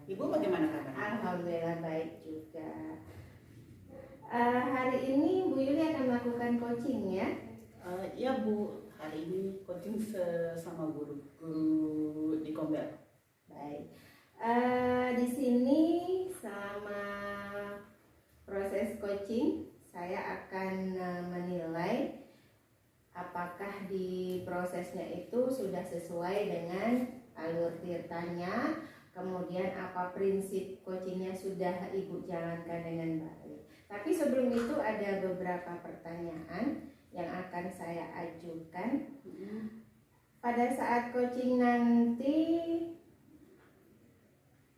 Ibu bagaimana kabarnya? Alhamdulillah baik juga. Hari ini Bu Yuli akan melakukan coaching ya? Iya Bu, hari ini coaching sama guru di Kombel. Baik. Di sini selama proses coaching saya akan menilai apakah di prosesnya itu sudah sesuai dengan alur tirtanya, kemudian apa prinsip coachingnya sudah Ibu jalankan dengan baik. Tapi sebelum itu ada beberapa pertanyaan yang akan saya ajukan. Pada saat coaching nanti,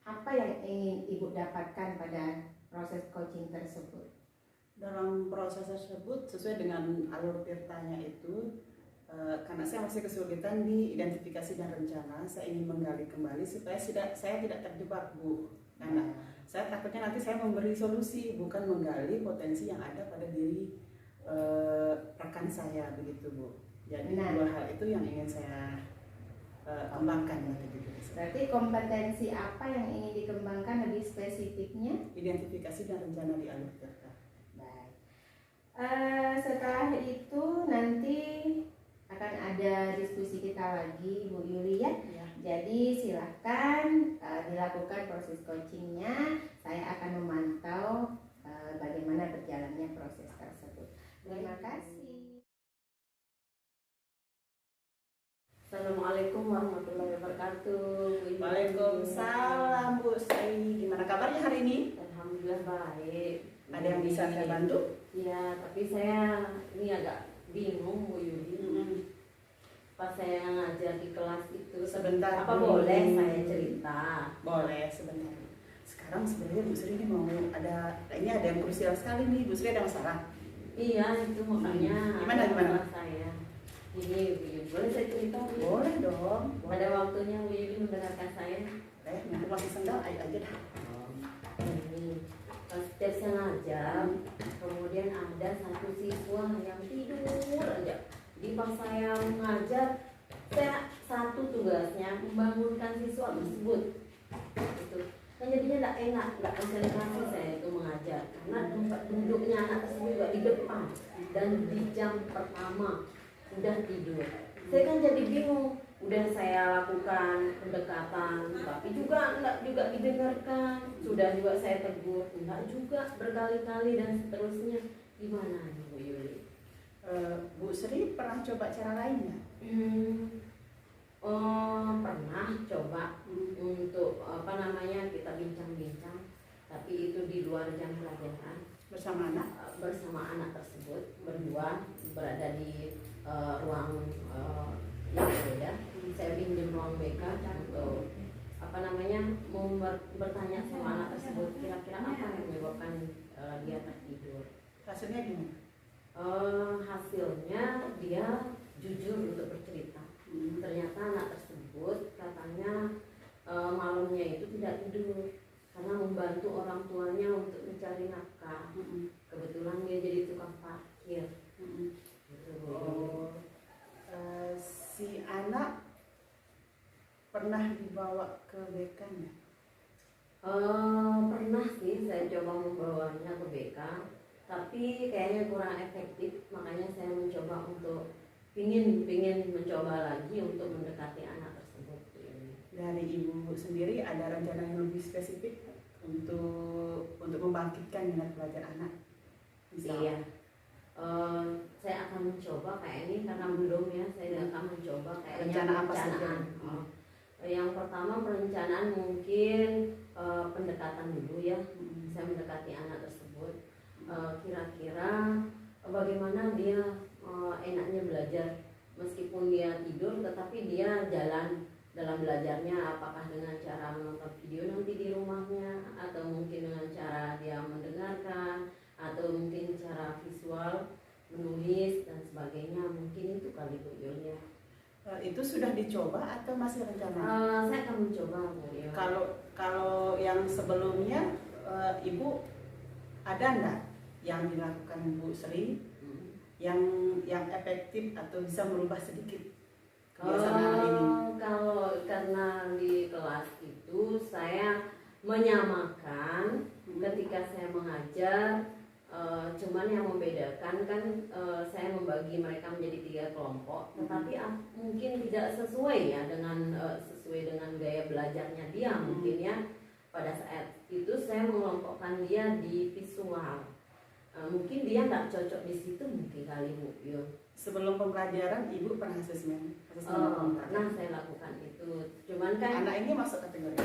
apa yang ingin Ibu dapatkan pada proses coaching tersebut? Dalam proses tersebut sesuai dengan alur tirtanya itu, karena saya masih kesulitan di identifikasi dan rencana, saya ingin menggali kembali supaya saya tidak terjebak Bu. Karena saya takutnya nanti saya memberi solusi, bukan menggali potensi yang ada pada diri rekan saya, begitu Bu. Jadi dua hal itu yang ingin saya kembangkan nanti. Berarti kompetensi apa yang ingin dikembangkan lebih spesifiknya? Identifikasi dan rencana di alur tirta. Setelah itu nanti akan ada diskusi kita lagi Bu Yuli ya. Jadi silahkan dilakukan proses coachingnya. Saya akan memantau bagaimana berjalannya proses tersebut. Terima kasih. Assalamualaikum warahmatullahi wabarakatuh. Waalaikumsalam Bu Sri. Gimana kabarnya hari ini? Alhamdulillah baik. Ada yang bisa saya bantu? Ya, tapi saya ini agak bingung Bu Yuli. Pas saya ngajar di kelas itu Sebentar. apa boleh saya cerita? Boleh sebentar. Sekarang sebenarnya Bu Sri ini mau ada yang krusial sekali nih. Bu Sri ada masalah? Iya, itu makanya Gimana? Saya. Ini Bu Yuli, boleh saya cerita? Boleh dong. Pada waktunya Bu Yuli mendengarkan saya. Aku masih sendal, ayo aja dah. Ini setiap saya ngajar, kemudian ada satu siswa yang tidur aja. Di pas saya mengajar, saya satu tugasnya membangunkan siswa tersebut. Itu kan jadinya tidak enak, tidak konsentrasi saya itu mengajar karena tempat duduknya anak tersebut juga di depan dan di jam pertama sudah tidur. Saya kan jadi bingung. Udah saya lakukan pendekatan, tapi juga enggak juga didengarkan. Sudah juga saya tegur, enggak juga berkali-kali dan seterusnya. Gimana nih Bu Yuli? Bu Sri pernah coba cara lainnya? Pernah coba untuk kita bincang-bincang, tapi itu di luar jam pelajaran Bersama anak? Bersama anak tersebut berdua berada di ruang yang berbeda. Saya pinjam ruang BK untuk mau bertanya sama anak tersebut kira-kira apa yang menyebabkan dia tertidur. Hasilnya gimana? Hasilnya dia jujur untuk bercerita. Ternyata anak tersebut katanya malamnya itu tidak tidur karena membantu orang tuanya untuk mencari nafkah. Kebetulan dia jadi tukang parkir. Si anak pernah dibawa ke BK ya? Pernah sih saya coba membawanya ke BK, tapi kayaknya kurang efektif. Makanya saya mencoba untuk pingin mencoba lagi untuk mendekati anak tersebut. Dari Ibu sendiri ada rencana yang lebih spesifik untuk membangkitkan minat belajar anak? Iya. Saya akan mencoba kayak ini karena belum ya. Saya akan mencoba kayak rencana apa saja? Yang pertama perencanaan mungkin pendekatan dulu ya. Saya mendekati anak tersebut. Kira-kira bagaimana dia enaknya belajar meskipun dia tidur, tetapi dia jalan dalam belajarnya, apakah dengan cara menonton video nanti di rumahnya, atau mungkin dengan cara dia mendengarkan, atau mungkin cara visual menulis dan sebagainya. Mungkin itu kali Bu Yul. Itu sudah dicoba atau masih rencana? Saya akan mencoba Bu Yul. Kalau yang sebelumnya Ibu ada enggak yang dilakukan Bu Sri yang efektif atau bisa merubah sedikit kebiasaan anak ini? Kalau karena di kelas itu saya menyamakan ketika saya mengajar. Cuman yang membedakan kan saya membagi mereka menjadi 3 kelompok, tetapi mungkin tidak sesuai ya dengan sesuai dengan gaya belajarnya dia. Mungkin ya pada saat itu saya mengelompokkan dia di visual. Mungkin dia nggak cocok di situ mungkin kali Bu Yo. Sebelum pembelajaran Ibu pernah asesmen Pernah saya lakukan itu. Cuman kan anak ini masuk kategori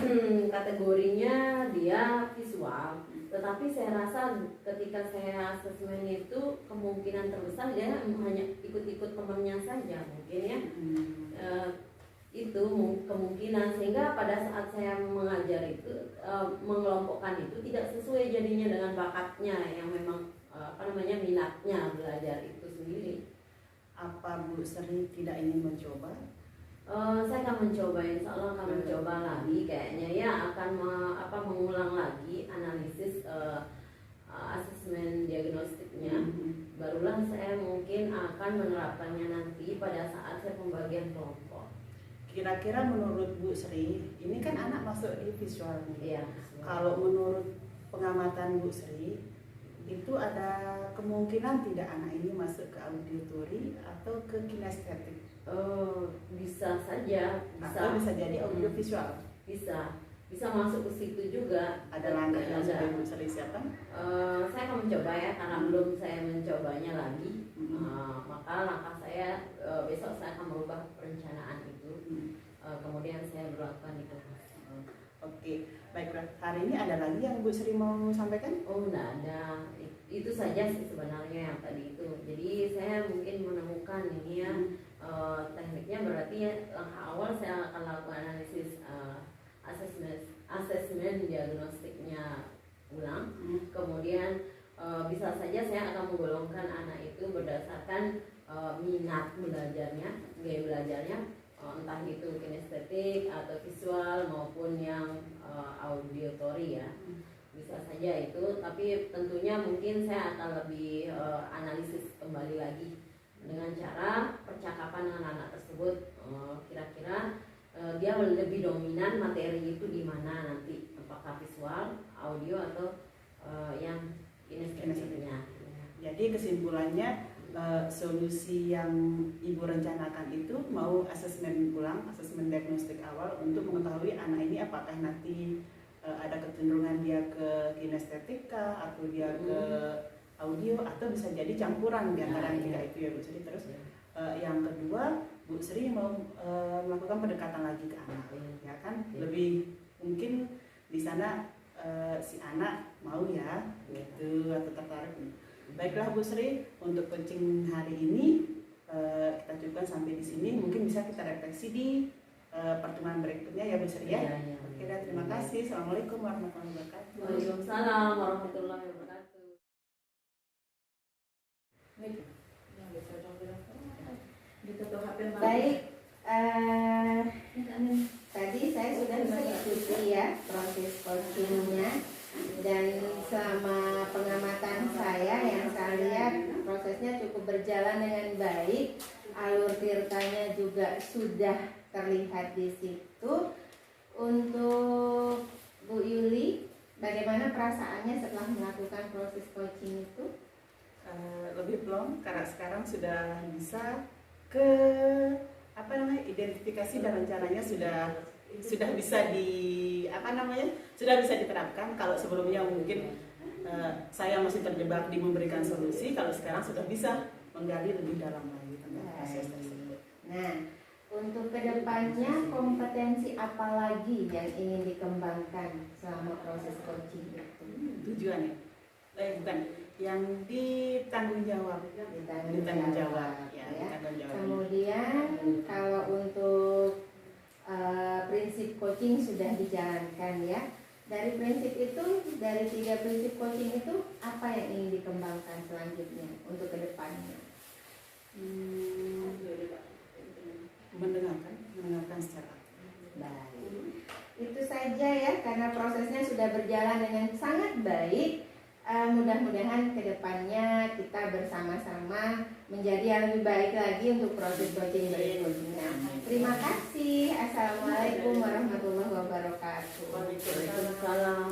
kategorinya dia visual. Tetapi saya rasa ketika saya asesmen itu kemungkinan terbesar dia hanya ikut-ikut temannya saja mungkin ya. Itu kemungkinan, sehingga pada saat saya mengajar itu mengelompokkan itu tidak sesuai jadinya dengan bakatnya yang memang minatnya belajar itu sendiri. Apa Bu Sri tidak ingin mencoba? Saya akan mencoba, insya Allah akan mencoba lagi kayaknya ya, akan mengulang lagi analisis asesmen diagnostiknya. Barulah saya mungkin akan menerapkannya nanti pada saat saya pembagian kelompok. Kira-kira menurut Bu Sri, ini kan anak masuk di visual nih. Iya. Kalau menurut pengamatan Bu Sri, itu ada kemungkinan tidak anak ini masuk ke auditori atau ke kinestetik? Bisa saja, Atau bisa jadi audiovisual? Bisa masuk ke situ juga. Ada langkah yang sudah Bu Sri siapkan? Saya akan mencoba ya, karena belum saya mencobanya lagi. Maka langkah saya besok saya akan merubah perencanaan itu. Kemudian saya berlakukan di kelas. Oke, baiklah. Hari ini ada lagi yang Bu Sri mau sampaikan? Oh, enggak ada. Itu saja sih sebenarnya yang tadi itu. Jadi saya mungkin menemukan ini ya tekniknya, berarti ya, langkah awal saya akan lakukan analisis asesmen diagnostiknya ulang. Kemudian bisa saja saya akan menggolongkan anak itu berdasarkan minat belajarnya, gaya belajarnya, entah itu kinestetik atau visual maupun yang auditory ya. Bisa saja itu, tapi tentunya mungkin saya akan lebih analisis kembali lagi dengan cara percakapan dengan anak tersebut. Kira-kira dia lebih dominan materi itu di mana nanti, apakah visual, audio atau yang kinestetiknya. Jadi kesimpulannya solusi yang Ibu rencanakan itu mau asesmen ulang, asesmen diagnostik awal untuk mengetahui anak ini apakah nanti ada kecenderungan dia ke kinestetika atau dia ke audio, atau bisa jadi campuran di antara yang tiga itu ya Bu Sri. Terus yang kedua, Bu Sri mau melakukan pendekatan lagi ke anak, ya kan? Lebih mungkin di sana si anak mau ya gitu atau tertarik. Baiklah Bu Sri, untuk coaching hari ini kita cukupkan sampai di sini. Mungkin bisa kita refleksi di pertemuan berikutnya ya Bu Sri ya. Oke, terima kasih. Assalamualaikum warahmatullahi wabarakatuh. Waalaikumsalam warahmatullahi wabarakatuh. Baik, tadi saya sudah mengikuti ya proses coachingnya, dan selama pengamatan saya yang saya lihat prosesnya cukup berjalan dengan baik. Alur tirtanya juga sudah terlihat di situ. Untuk Bu Yuli, bagaimana perasaannya setelah melakukan proses coaching itu? Lebih plong karena sekarang sudah bisa ke identifikasi dan rencananya sudah bisa sudah bisa diterapkan. Kalau sebelumnya mungkin saya masih terjebak di memberikan solusi, kalau sekarang sudah bisa menggali lebih dalam lagi tentang proses tersebut. Nah, untuk kedepannya kompetensi apa lagi yang ingin dikembangkan selama proses coaching itu? Tujuannya bukan yang ditanggung jawab, ditanggung jawab. Kemudian kalau untuk prinsip coaching sudah dijalankan ya. Dari prinsip itu, dari 3 prinsip coaching itu apa yang ingin dikembangkan selanjutnya untuk kedepannya? Mendengarkan secara baik. Itu saja ya, karena prosesnya sudah berjalan dengan sangat baik. Mudah-mudahan kedepannya kita bersama-sama menjadi yang lebih baik lagi untuk proses coaching berikutnya. Terima kasih. Assalamualaikum warahmatullahi wabarakatuh. wabarakatuh. Waalaikumsalam